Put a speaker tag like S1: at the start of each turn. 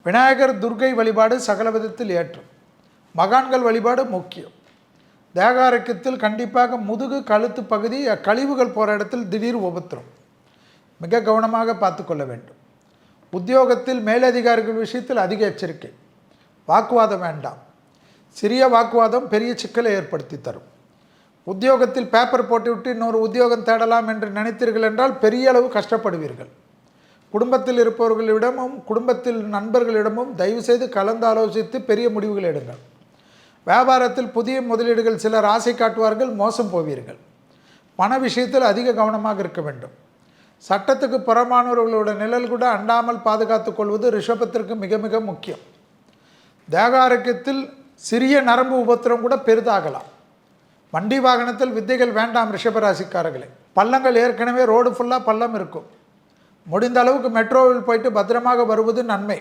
S1: விநாயகர் துர்க்கை வழிபாடு சகல விதத்தில் ஏற்றும். மகான்கள் வழிபாடு முக்கியம். தேக ஆரோக்கியத்தில் கண்டிப்பாக முதுகு கழுத்து பகுதி கழிவுகள் போகிற இடத்தில் திடீர் உபத்திரம், மிக கவனமாக பார்த்து கொள்ள வேண்டும். உத்தியோகத்தில் மேலதிகாரிகள் விஷயத்தில் அதிக எச்சரிக்கை. வாக்குவாதம் வேண்டாம். சிறிய வாக்குவாதம் பெரிய சிக்கலை ஏற்படுத்தி தரும். உத்தியோகத்தில் பேப்பர் போட்டுவிட்டு இன்னொரு உத்தியோகம் தேடலாம் என்று நினைத்தீர்கள் என்றால் பெரிய அளவு கஷ்டப்படுவீர்கள். குடும்பத்தில் இருப்பவர்களிடமும் குடும்பத்தில் நண்பர்களிடமும் தயவுசெய்து கலந்து ஆலோசித்து பெரிய முடிவுகள் எடுங்கள். வியாபாரத்தில் புதிய முதலீடுகள் சிலர் ஆசை காட்டுவார்கள், மோசம் போவீர்கள். பண விஷயத்தில் அதிக கவனமாக இருக்க வேண்டும். சட்டத்துக்கு புறமானவர்களோட நிழல் கூட அண்டாமல் பாதுகாத்து கொள்வது ரிஷபத்திற்கு மிக மிக முக்கியம். தேக ஆரோக்கியத்தில் சிறிய நரம்பு உபத்திரம் கூட பெரிதாகலாம். வண்டி வாகனத்தில் வித்தைகள் வேண்டாம் ரிஷபராசிக்காரர்களே. பள்ளங்கள் ஏற்கனவே ரோடு ஃபுல்லாக பள்ளம் இருக்கும். முடிந்த அளவுக்கு மெட்ரோவில் போயிட்டு பத்திரமாக வருவது நன்மை.